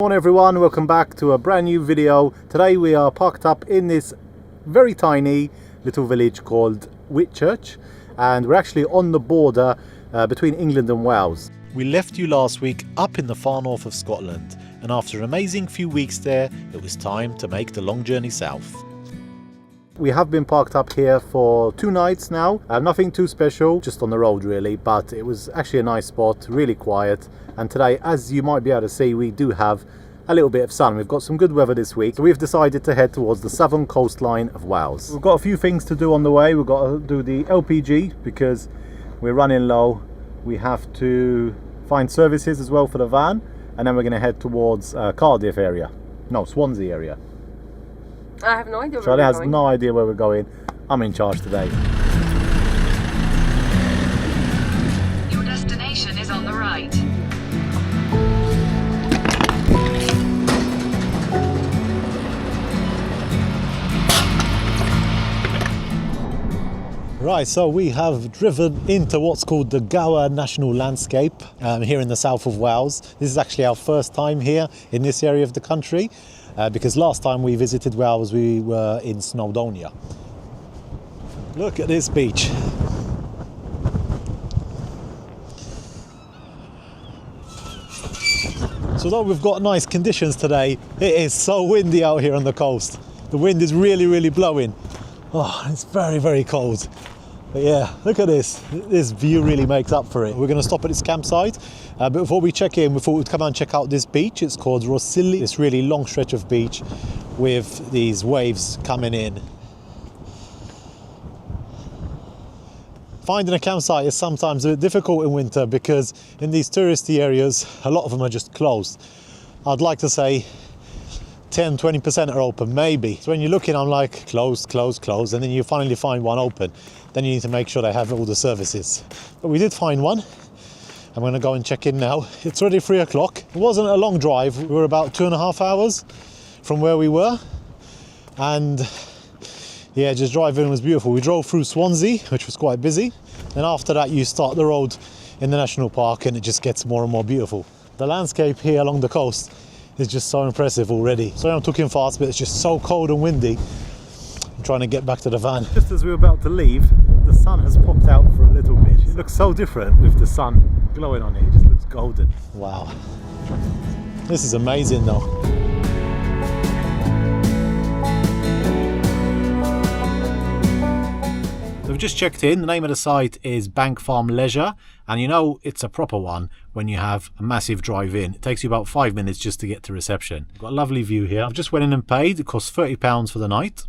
Morning everyone, welcome back to a brand new video. Today we are parked up in this very tiny little village called Whitchurch, and we're actually on the border between England and Wales. We left you last week up in the far north of Scotland, and after an amazing few weeks there, it was time to make the long journey south. We have been parked up here for 2 nights now. Nothing too special, just on the road really, but it was actually a nice spot, really quiet. And today, as you might be able to see, we do have a little bit of sun. We've got some good weather this week, so we've decided to head towards the southern coastline of Wales. We've got a few things to do on the way. We've got to do the LPG because we're running low. We have to find services as well for the van, and then we're going to head towards Cardiff area. No, Swansea area. I have no idea where Charlie we're has going. no idea where we're going. I'm in charge today. Your destination is on the right. Right, so we have driven into what's called the Gower National Landscape here in the south of Wales. This is actually our first time here in this area of the country because last time we visited Wales we were in Snowdonia. Look at this beach. So though we've got nice conditions today, it is so windy out here on the coast. The wind is really blowing. Oh, it's very cold. But yeah, look at this. This view really makes up for it. We're going to stop at this campsite. But before we check in, we thought we'd come and check out this beach. It's called Rhossili. This really long stretch of beach with these waves coming in. Finding a campsite is sometimes a bit difficult in winter because in these touristy areas, a lot of them are just closed. I'd like to say 10-20% are open, maybe. So when you're looking, I'm like, closed, and then you finally find one open. Then you need to make sure they have all the services. But we did find one. I'm going to go and check in now. It's already 3 o'clock. It wasn't a long drive. We were about 2.5 hours from where we were. And yeah, just driving was beautiful. We drove through Swansea, which was quite busy. And after that, you start the road in the national park and it just gets more and more beautiful. The landscape here along the coast is just so impressive already. Sorry I'm talking fast, but it's just so cold and windy. I'm trying to get back to the van. Just as we were about to leave, the sun has popped out for a little bit. It looks so different with the sun glowing on it. It just looks golden. Wow. This is amazing though. So we've just checked in. The name of the site is Bank Farm Leisure, and you know it's a proper one when you have a massive drive in. It takes you about 5 minutes just to get to reception. We've got a lovely view here. I've just went in and paid. It costs £30 for the night.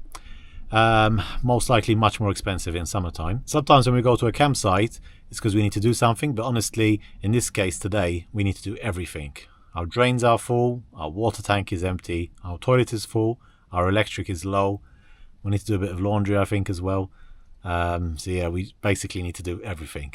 Most likely much more expensive in summertime. Sometimes when we go to a campsite it's because we need to do something, but honestly in this case today we need to do everything. Our drains are full, our water tank is empty, our toilet is full, our electric is low. We need to do a bit of laundry I think as well. So yeah, we basically need to do everything.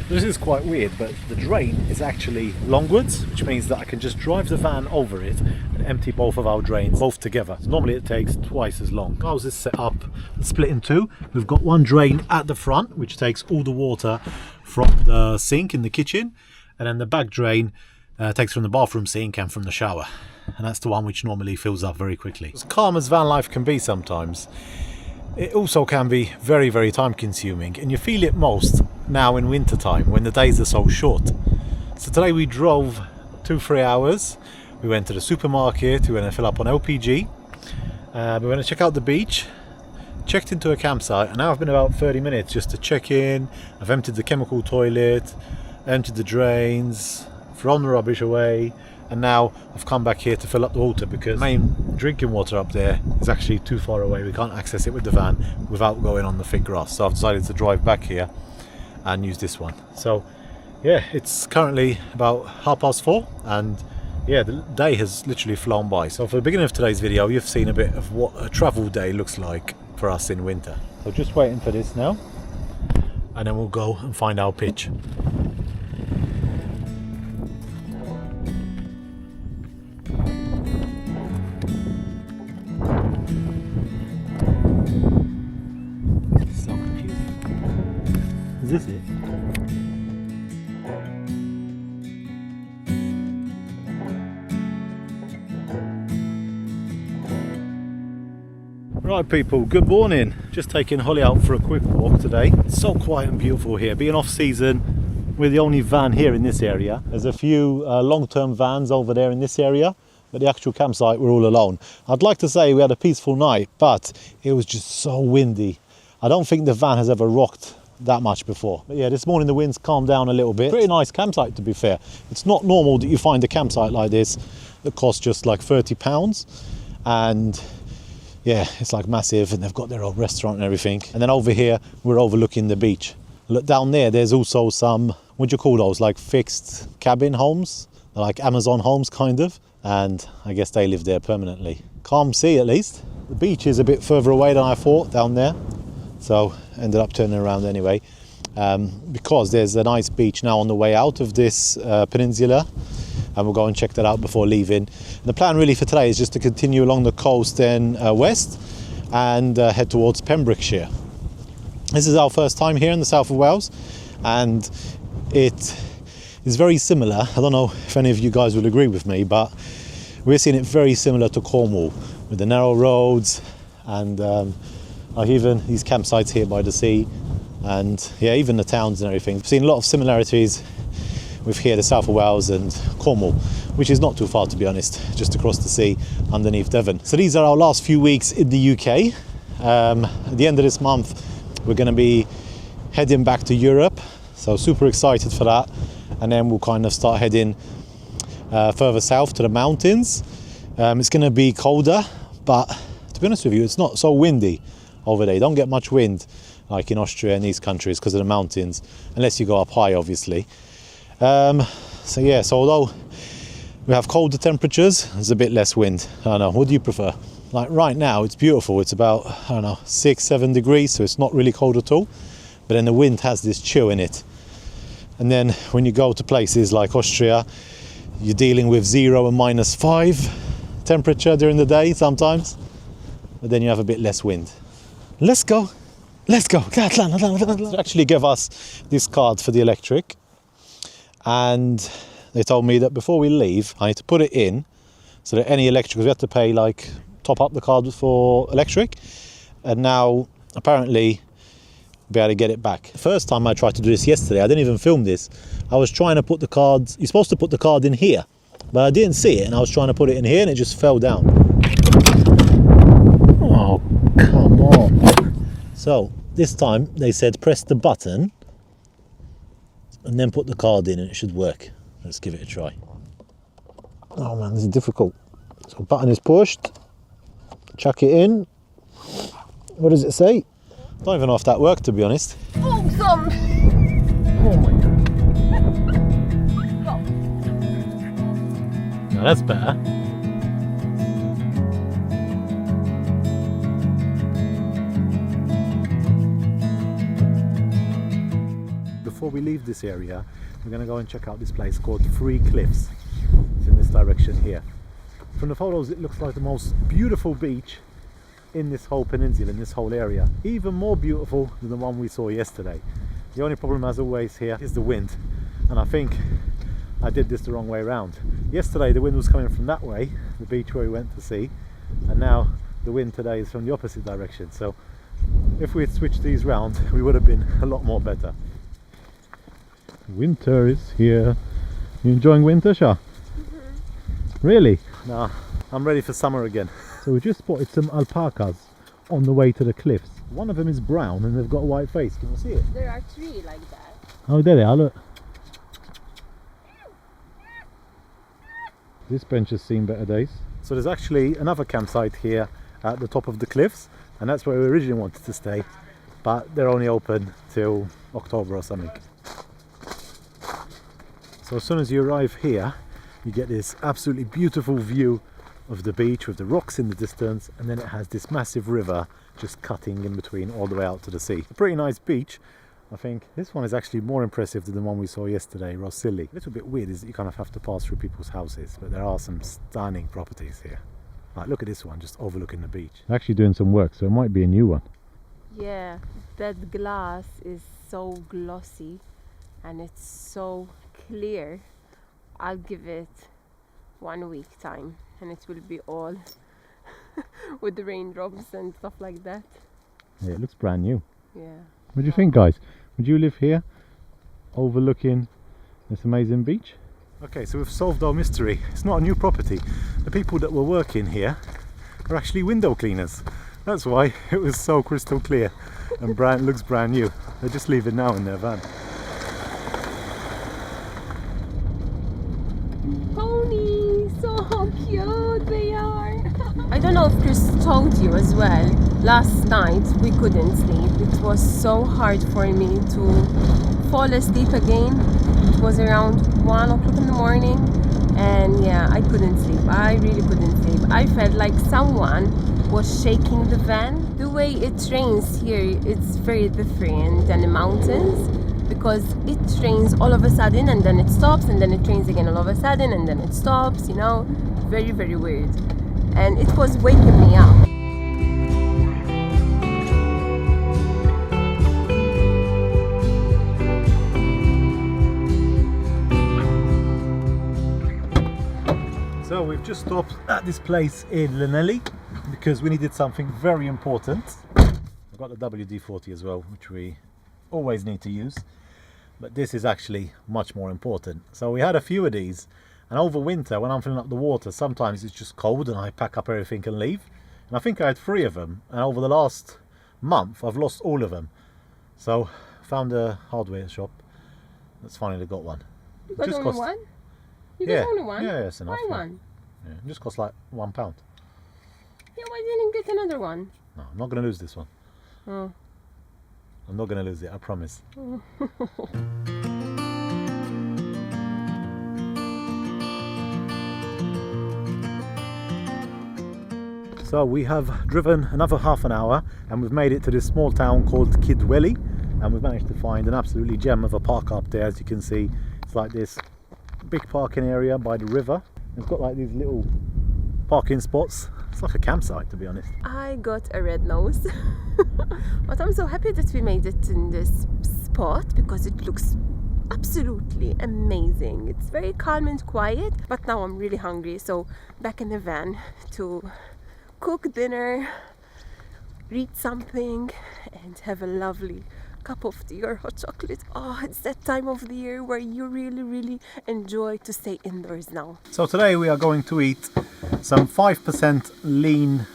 This is quite weird, but the drain is actually longwards, which means that I can just drive the van over it and empty both of our drains both together. So normally it takes twice as long. How's this set up? It's split in two. We've got one drain at the front which takes all the water from the sink in the kitchen, and then the back drain takes from the bathroom sink and from the shower, and that's the one which normally fills up very quickly. As calm as van life can be sometimes, it also can be very time consuming, and you feel it most now in winter time when the days are so short. So today we drove 2-3 hours. We went to the supermarket, we went to fill up on LPG, we went to check out the beach, checked into a campsite, and now I've been about 30 minutes just to check in. I've emptied the chemical toilet, emptied the drains, thrown the rubbish away, and now I've come back here to fill up the water because the main drinking water up there is actually too far away. We can't access it with the van without going on the thick grass. So I've decided to drive back here and use this one. So yeah, it's currently about 4:30 and yeah, the day has literally flown by. So for the beginning of today's video, you've seen a bit of what a travel day looks like for us in winter. So just waiting for this now, and then we'll go and find our pitch. So confusing. Is this it? Right people, good morning. Just taking Holly out for a quick walk today. It's so quiet and beautiful here. Being off season, we're the only van here in this area. There's a few long-term vans over there in this area, but the actual campsite we're all alone. I'd like to say we had a peaceful night, but it was just so windy. I don't think the van has ever rocked that much before. But yeah, this morning the wind's calmed down a little bit. Pretty nice campsite, to be fair. It's not normal that you find a campsite like this that costs just like £30, and yeah, it's like massive, and they've got their own restaurant and everything. And then over here we're overlooking the beach. Look down there's also some, what do you call those, like fixed cabin homes, like Amazon homes kind of, and I guess they live there permanently. Calm sea at least. The beach is a bit further away than I thought down there, so ended up turning around anyway, because there's a nice beach now on the way out of this peninsula, and we'll go and check that out before leaving. And the plan really for today is just to continue along the coast then west and head towards Pembrokeshire. This is our first time here in the south of Wales, and it is very similar. I don't know if any of you guys will agree with me, but we're seeing it very similar to Cornwall, with the narrow roads and even these campsites here by the sea, and yeah, even the towns and everything. We've seen a lot of similarities with here, the south of Wales and Cornwall, which is not too far, to be honest, just across the sea underneath Devon. So these are our last few weeks in the UK. At the end of this month we're going to be heading back to Europe, so super excited for that. And then we'll kind of start heading further south to the mountains. It's going to be colder, but to be honest with you, it's not so windy over there. You don't get much wind like in Austria and these countries because of the mountains, unless you go up high, obviously. So yeah, so although we have colder temperatures, there's a bit less wind. I don't know, what do you prefer? Like right now it's beautiful, it's about, I don't know, 6-7 degrees, so it's not really cold at all, but then the wind has this chill in it. And then when you go to places like Austria, you're dealing with 0 and -5 temperature during the day sometimes, but then you have a bit less wind. Let's go. They actually give us this card for the electric, and they told me that before we leave I need to put it in so that any electric, because we have to pay, like, top up the card for electric, and now apparently be able to get it back. The first time I tried to do this yesterday, I didn't even film this. I was trying to put the card, you're supposed to put the card in here, but I didn't see it, and I was trying to put it in here and it just fell down. Oh, come on. So this time they said press the button and then put the card in and it should work. Let's give it a try. Oh man, this is difficult. So button is pushed, chuck it in. What does it say? Don't even know if that worked, to be honest. Awesome! Oh my god. Now that's better. Before we leave this area, we're going to go and check out this place called Three Cliffs. It's in this direction here. From the photos it looks like the most beautiful beach in this whole peninsula, in this whole area. Even more beautiful than the one we saw yesterday. The only problem, as always, here is the wind, and I think I did this the wrong way around. Yesterday the wind was coming from that way, the beach where we went to see, and now the wind today is from the opposite direction. So if we had switched these round, we would have been a lot more better. Winter is here. You enjoying winter, Sha? Really? Nah, I'm ready for summer again. So we just spotted some alpacas on the way to the cliffs. One of them is brown and they've got a white face. Can you see it? There are 3 like that. Oh, there they are, look. This bench has seen better days. So there's actually another campsite here at the top of the cliffs, and that's where we originally wanted to stay, but they're only open till October or something. So as soon as you arrive here, you get this absolutely beautiful view of the beach with the rocks in the distance, and then it has this massive river just cutting in between all the way out to the sea. A pretty nice beach. I think this one is actually more impressive than the one we saw yesterday, Rhossili. A little bit weird is that you kind of have to pass through people's houses, but there are some stunning properties here. Like, look at this one, just overlooking the beach. They're actually doing some work, so it might be a new one. Yeah, that glass is so glossy and it's so clear. I'll give it 1 week time and it will be all with the raindrops and stuff like that. Yeah, it looks brand new. Yeah. What do you think, guys? Would you live here, overlooking this amazing beach? Okay, so we've solved our mystery. It's not a new property. The people that were working here are actually window cleaners. That's why it was so crystal clear and looks brand new. They just leave it now in their van. Ponies, so cute they are. I don't know if Chris told you as well. Last night we couldn't sleep. It was so hard for me to fall asleep again. It was around 1 o'clock in the morning, and yeah, I couldn't sleep. I really couldn't sleep. I felt like someone was shaking the van. The way it rains here, it's very different than the mountains, because it rains all of a sudden and then it stops, and then it rains again all of a sudden and then it stops, you know. Very, very weird. And it was waking me up. So we've just stopped at this place in Llanelli because we needed something very important. I've got the WD-40 as well, which we always need to use, but this is actually much more important. So we had a few of these, and over winter when I'm filling up the water, sometimes it's just cold and I pack up everything and leave. And I think I had 3 of them, and over the last month I've lost all of them. So found a hardware shop that's finally got one. You got Just only cost- one? You Yeah, got only one? yeah, it's enough. Why yeah. one? Yeah, it just costs like £1. Yeah, why didn't you get another one? No, I'm not going to lose this one. Oh. I'm not going to lose it, I promise. So we have driven another half an hour and we've made it to this small town called Kidwelly, and we've managed to find an absolutely gem of a park up there. As you can see, it's like this big parking area by the river. It's got like these little parking spots. It's like a campsite, to be honest. I got a red nose, but I'm so happy that we made it in this spot because it looks absolutely amazing. It's very calm and quiet, but now I'm really hungry, so back in the van to cook dinner, read something, and have a lovely cup of tea or hot chocolate. Oh, it's that time of the year where you really enjoy to stay indoors now. So today we are going to eat some 5% lean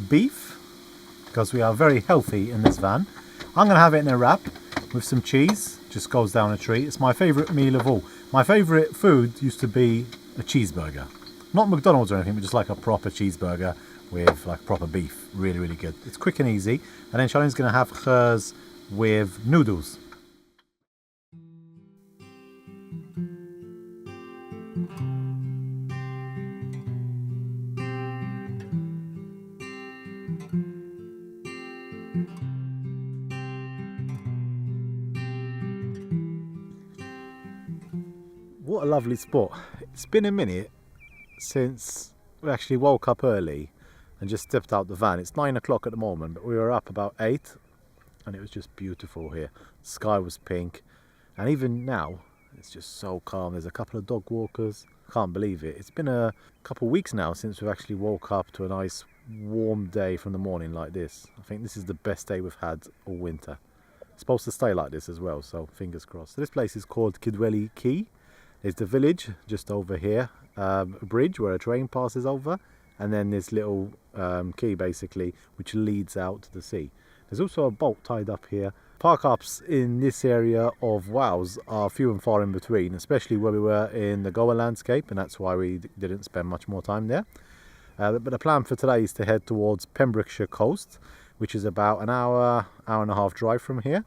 beef because we are very healthy in this van. I'm going to have it in a wrap with some cheese. Just goes down a treat. It's my favourite meal of all. My favourite food used to be a cheeseburger. Not McDonald's or anything, but just like a proper cheeseburger with like proper beef. Really good. It's quick and easy. And then Charlene's going to have hers with noodles. What a lovely spot. It's been a minute since we actually woke up early and just stepped out the van. It's 9 o'clock at the moment, but we were up about 8 and it was just beautiful here. The sky was pink, and even now it's just so calm. There's a couple of dog walkers. I can't believe it. It's been a couple of weeks now since we've actually woke up to a nice warm day from the morning like this. I think this is the best day we've had all winter. It's supposed to stay like this as well, so fingers crossed. So this place is called Kidwelly Quay. There's the village just over here, a bridge where a train passes over, and then this little quay basically which leads out to the sea. There's also a boat tied up here. Park ups in this area of Wales are few and far in between, especially where we were in the Gower landscape, and that's why we didn't spend much more time there. But the plan for today is to head towards Pembrokeshire coast, which is about an hour and a half drive from here.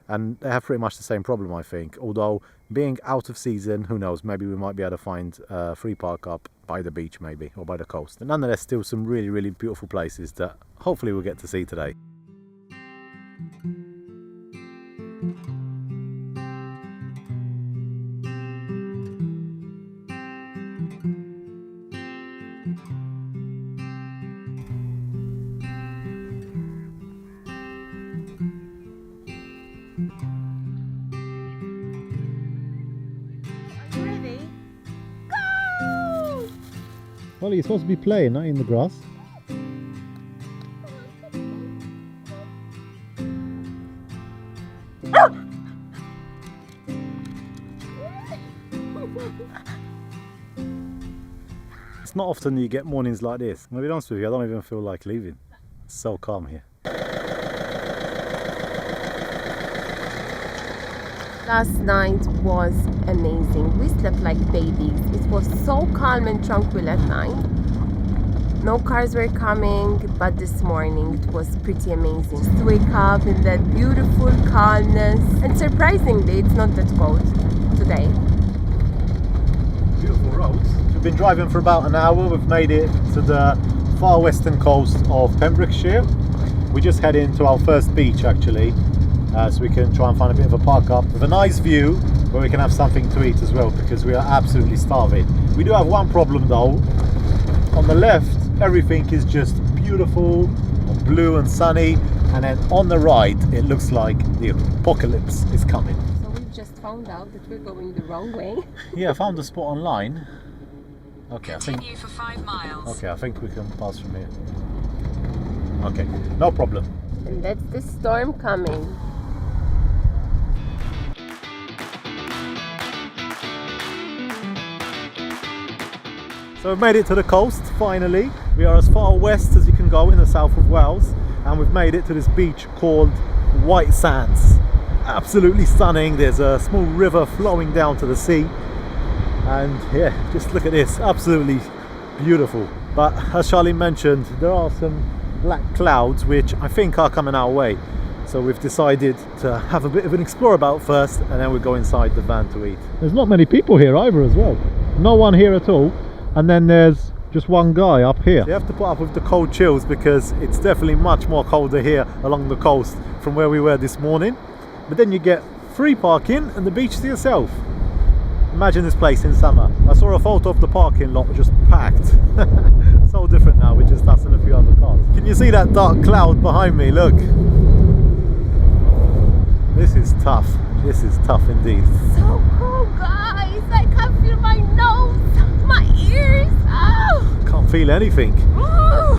And they have pretty much the same problem, I think. Although being out of season, who knows, maybe we might be able to find a free park up by the beach maybe, or by the coast. And nonetheless, still some really beautiful places that hopefully we'll get to see today. Well, you're supposed to be playing, not in the grass. It's not often you get mornings like this. I'm gonna be honest with you, I don't even feel like leaving. It's so calm here. Last night was amazing. We slept like babies. It was so calm and tranquil at night. No cars were coming, but this morning it was pretty amazing. Just to wake up in that beautiful calmness, and surprisingly it's not that cold today. Beautiful roads. We've been driving for about an hour. We've made it to the far western coast of Pembrokeshire. We just head into our first beach actually, so we can try and find a bit of a park up with a nice view where we can have something to eat as well, because we are absolutely starving. We do have one problem though. On the left everything is just beautiful, blue and sunny, and then on the right it looks like the apocalypse is coming. So we've just found out that we're going the wrong way. Yeah, I found a spot online. Okay, Continue for 5 miles. I think we can pass from here. Okay, no problem. And that's the storm coming. So we've made it to the coast finally. We are as far west as you can go in the south of Wales, and we've made it to this beach called Whitesands. Absolutely stunning. There's a small river flowing down to the sea, and yeah, just look at this, absolutely beautiful. But as Charlene mentioned, there are some black clouds which I think are coming our way, so we've decided to have a bit of an explore about first, and then we go inside the van to eat. There's not many people here either as well, no one here at all, and then there's just one guy up here. You have to put up with the cold chills because it's definitely much more colder here along the coast from where we were this morning, but then you get free parking and the beach to yourself. Imagine this place in summer. I saw a photo of the parking lot just packed. So different now with just us and a few other cars. Can you see that dark cloud behind me? Look. This is tough. This is tough indeed. So cool, guys. I can feel my nose, my ears. Oh. Can't feel anything. Oh.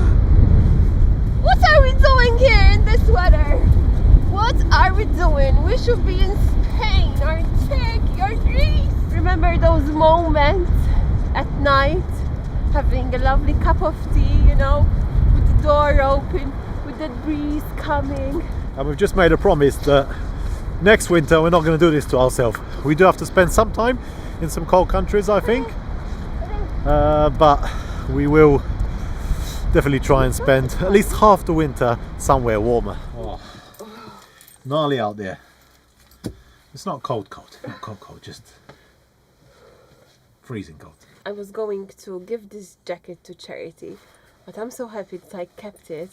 What are we doing here in this weather? What are we doing? We should be in Spain or Turkey or Greece. Remember those moments at night, having a lovely cup of tea, you know, with the door open, with the breeze coming. And we've just made a promise that next winter we're not going to do this to ourselves. We do have to spend some time in some cold countries, I think, but we will definitely try and spend at least half the winter somewhere warmer. Oh, gnarly out there. It's not cold, not cold, just freezing cold. I was going to give this jacket to charity, but I'm so happy that I kept it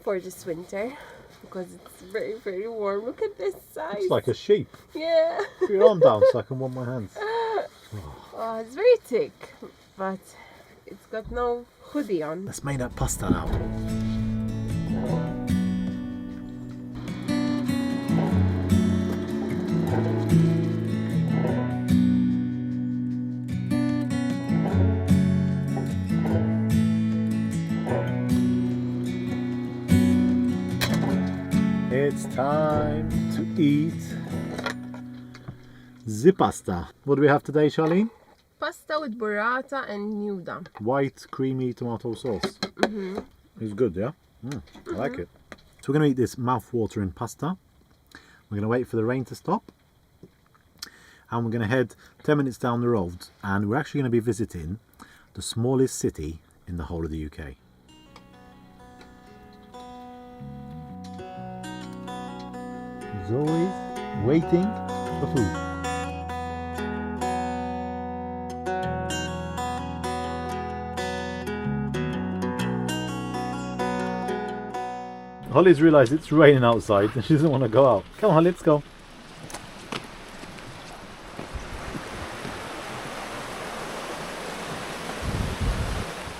for this winter because it's very, very warm. Look at this size. It's like a sheep. Yeah. Put your arm down so I can warm my hands. Oh, it's very thick, but it's got no hoodie on. Let's make that pasta now. It's time to eat the pasta. What do we have today, Charlene? Pasta with burrata and nuda. White creamy tomato sauce. It's good, yeah? I like it. So we're going to eat this mouth-watering pasta. We're going to wait for the rain to stop. And we're going to head 10 minutes down the road. And we're actually going to be visiting the smallest city in the whole of the UK. As always, waiting for food. Holly's realised it's raining outside and she doesn't want to go out. Come on, Holly, let's go.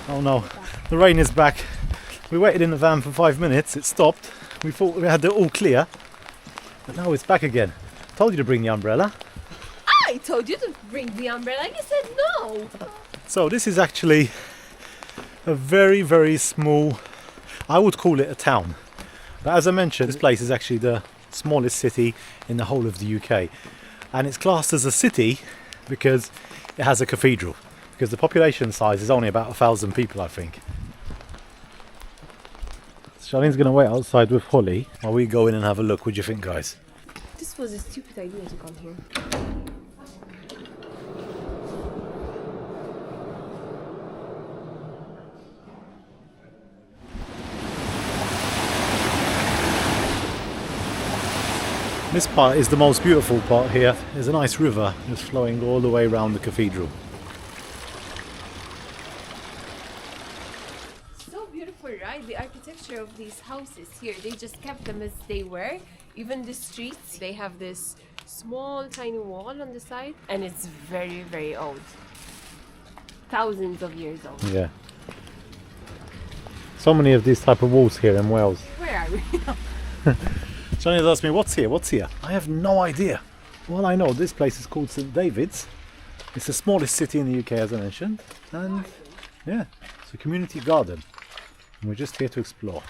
Oh no, the rain is back. We waited in the van for 5 minutes, it stopped. We thought we had it all clear, but now it's back again. Told you to bring the umbrella. I told you to bring the umbrella, you said no. So this is actually a very, very small, I would call it a town. But as I mentioned, this place is actually the smallest city in the whole of the UK. And it's classed as a city because it has a cathedral. The because the population size is only about 1,000 people, I think. Charlene's going to wait outside with Holly while we go in and have a look. What do you think, guys? This was a stupid idea to come here. This part is the most beautiful part here. There's a nice river just flowing all the way around the cathedral. So beautiful, right? The architecture of these houses here, they just kept them as they were. Even the streets, they have this small tiny wall on the side, and it's very, very old. Thousands of years old. Yeah. So many of these type of walls here in Wales. Where are we? Johnny's asked me, what's here? What's here? I have no idea. Well, I know this place is called St David's. It's the smallest city in the UK, as I mentioned. And yeah, it's a community garden. And we're just here to explore.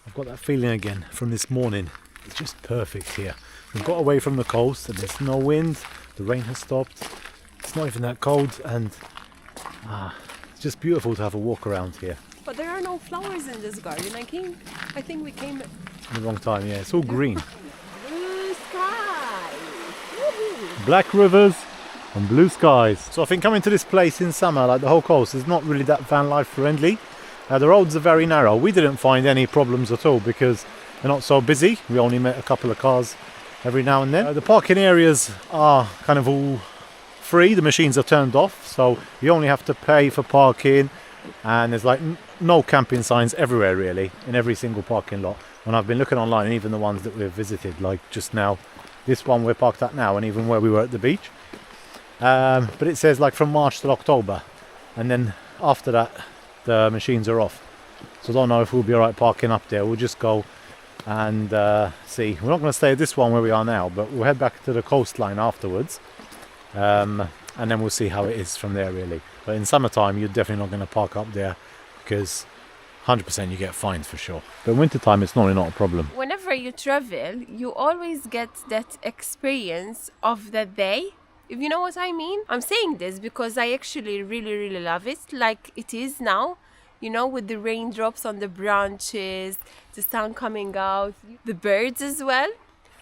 I've got that feeling again from this morning. It's just perfect here. We've got away from the coast and there's no wind, the rain has stopped, it's not even that cold, and it's just beautiful to have a walk around here. But there are no flowers in this garden. I think we came at In the wrong time, yeah, it's all green. blue sky. Woohoo. Black rivers and blue skies. So I think coming to this place in summer, like the whole coast, is not really that van life friendly. The roads are very narrow. We didn't find any problems at all because they're not so busy. We only met a couple of cars every now and then. The parking areas are kind of all free. The machines are turned off, so you only have to pay for parking, and there's like no camping signs everywhere really, in every single parking lot. And I've been looking online, and even the ones that we've visited, like just now, this one we're parked at now, and even where we were at the beach. But it says like from March till October, and then after that the machines are off. So I don't know if we'll be alright parking up there. We'll just go and see. We're not going to stay at this one where we are now, but we'll head back to the coastline afterwards, and then we'll see how it is from there really. But in summertime you're definitely not going to park up there because 100% you get fined for sure. But in wintertime it's normally not a problem. Whenever you travel, you always get that experience of the day, if you know what I mean. I'm saying this because I actually really love it, like it is now, you know, with the raindrops on the branches, the sun coming out, the birds as well.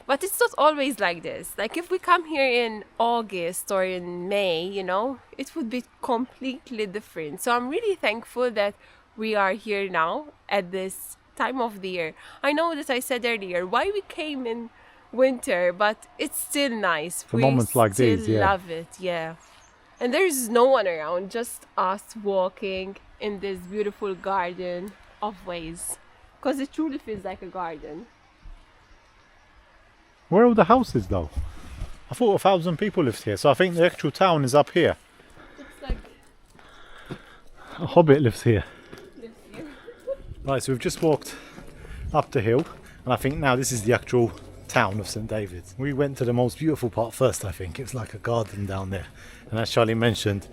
But it's not always like this. Like if we come here in August or in May, you know, it would be completely different. So I'm really thankful that we are here now at this time of the year. I know that I said earlier why we came in winter, but it's still nice. For moments like these, yeah. Love it, yeah. And there's no one around, just us walking in this beautiful garden of ways, because it truly feels like a garden. Where are all the houses though? I thought 1,000 people lived here, so I think the actual town is up here. Looks like A hobbit lives here. this here. Right, so we've just walked up the hill, and I think now this is the actual town of St David's. We went to the most beautiful part first, I think. It's like a garden down there, and as Charlie mentioned,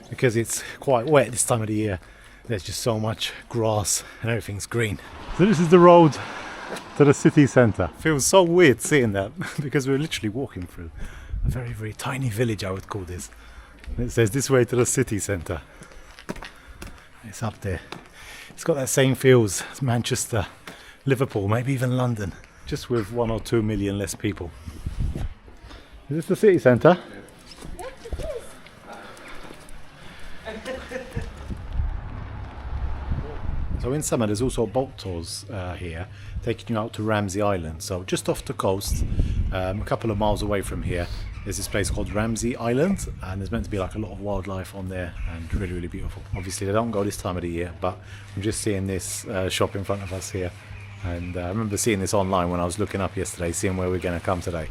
because it's quite wet this time of the year, there's just so much grass and everything's green. So this is the road to the city centre. Feels so weird seeing that because we're literally walking through a very tiny village, I would call this. And it says this way to the city centre. It's up there. It's got that same feels as Manchester, Liverpool, maybe even London, just with 1 or 2 million less people. Is this the city centre? Yes, it is. So in summer there's also boat tours here, taking you out to Ramsey Island. So just off the coast, a couple of miles away from here, there's this place called Ramsey Island, and there's meant to be like a lot of wildlife on there, and really beautiful. Obviously they don't go this time of the year, but I'm just seeing this shop in front of us here, and I remember seeing this online when I was looking up yesterday, seeing where we're going to come today.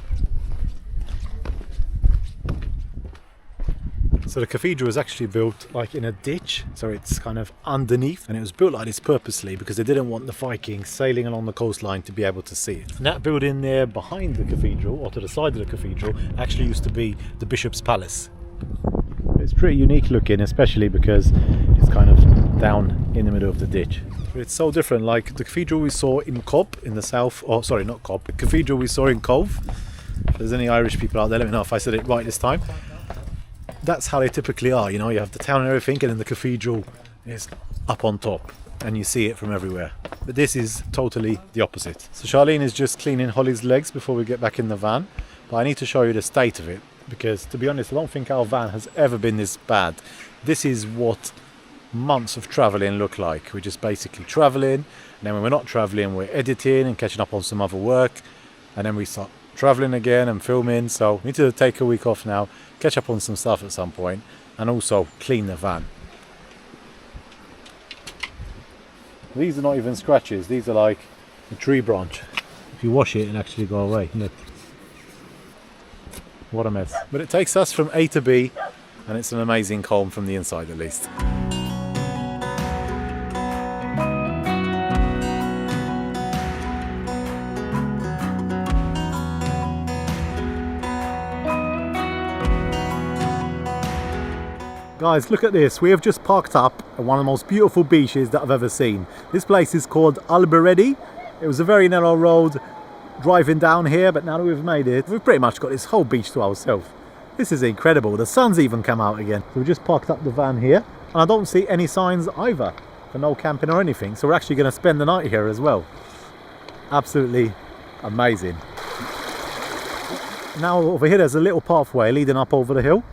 So the cathedral was actually built like in a ditch, so it's kind of underneath, and it was built like this purposely because they didn't want the Vikings sailing along the coastline to be able to see it. And that building there behind the cathedral, or to the side of the cathedral, actually used to be the Bishop's Palace. It's pretty unique looking, especially because it's kind of down in the middle of the ditch. It's so different, like the cathedral we saw in Cobb in the south, oh sorry, not Cobb, the cathedral we saw in Cove. If there's any Irish people out there, let me know if I said it right this time. That's how they typically are, you know, you have the town and everything, and then the cathedral is up on top and you see it from everywhere. But this is totally the opposite. So Charlene is just cleaning Holly's legs before we get back in the van, but I need to show you the state of it, because to be honest, I don't think our van has ever been this bad. This is what months of traveling look like. We're just basically traveling, and then when we're not traveling, we're editing and catching up on some other work, and then we start traveling again and filming. So we need to take a week off now, catch up on some stuff at some point, and also clean the van. These are not even scratches, these are like a tree branch. If you wash it, it'll actually go away. Look, what a mess. But it takes us from A to B, and it's an amazing comb from the inside at least. Guys, look at this. We have just parked up at one of the most beautiful beaches that I've ever seen. This place is called Alberedi. It was a very narrow road driving down here, but now that we've made it, we've pretty much got this whole beach to ourselves. This is incredible. The sun's even come out again. So we just parked up the van here, and I don't see any signs either for no camping or anything. So we're actually going to spend the night here as well. Absolutely amazing. Now over here there's a little pathway leading up over the hill,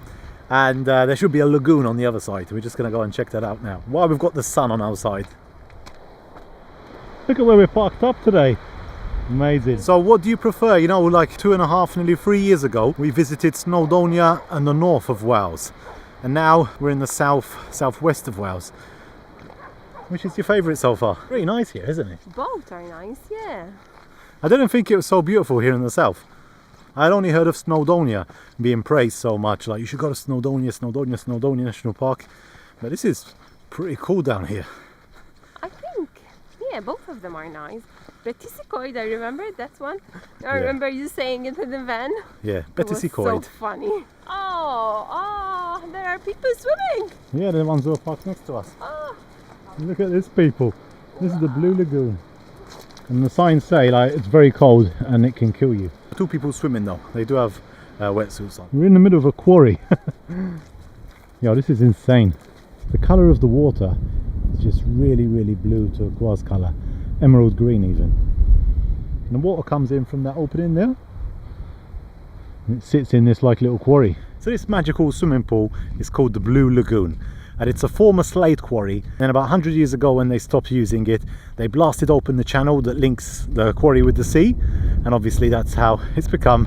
and there should be a lagoon on the other side. We're just going to go and check that out now while we've got the sun on our side. Look at where we're parked up today. Amazing. So what do you prefer? You know, like 2.5, nearly 3 years ago, we visited Snowdonia and the north of Wales, and now we're in the southwest of Wales. Which is your favourite so far? Pretty nice here, isn't it? Both are nice, yeah. I didn't think it was so beautiful here in the south. I'd only heard of Snowdonia being praised so much, like you should go to Snowdonia National Park, but this is pretty cool down here. I think, yeah, both of them are nice. Betisicoid, I remember that one. I remember you saying it in the van. Yeah, Betisicoid. It was so funny. Oh, there are people swimming. Yeah, the ones who are parked next to us. Oh. Look at this, people. This is the Blue Lagoon. And the signs say like it's very cold and it can kill you. 2 people swimming though. They do have wetsuits on. We're in the middle of a quarry. Yo, this is insane. The colour of the water is just really, really blue turquoise colour. Emerald green even. And the water comes in from that opening there. And it sits in this like little quarry. So this magical swimming pool is called the Blue Lagoon. And it's a former slate quarry. And about 100 years ago, when they stopped using it, they blasted open the channel that links the quarry with the sea, and obviously that's how it's become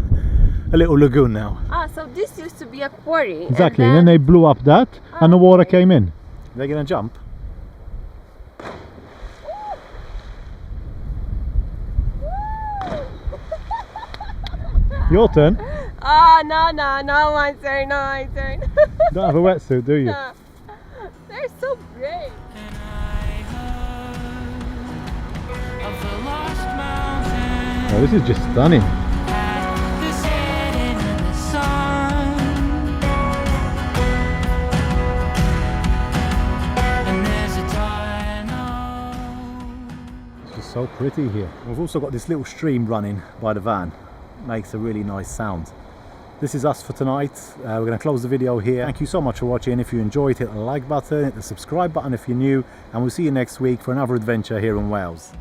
a little lagoon now. Ah, so this used to be a quarry. Exactly, and then they blew up that and the water came in. They're gonna jump. Your turn. Oh, no, my turn, my turn. Don't have a wetsuit, do you? No. They're so brave. Oh, this is just stunning. It's just so pretty here. We've also got this little stream running by the van. Makes a really nice sound. This is us for tonight. We're going to close the video here. Thank you so much for watching. If you enjoyed, hit the like button, hit the subscribe button if you're new, and we'll see you next week for another adventure here in Wales.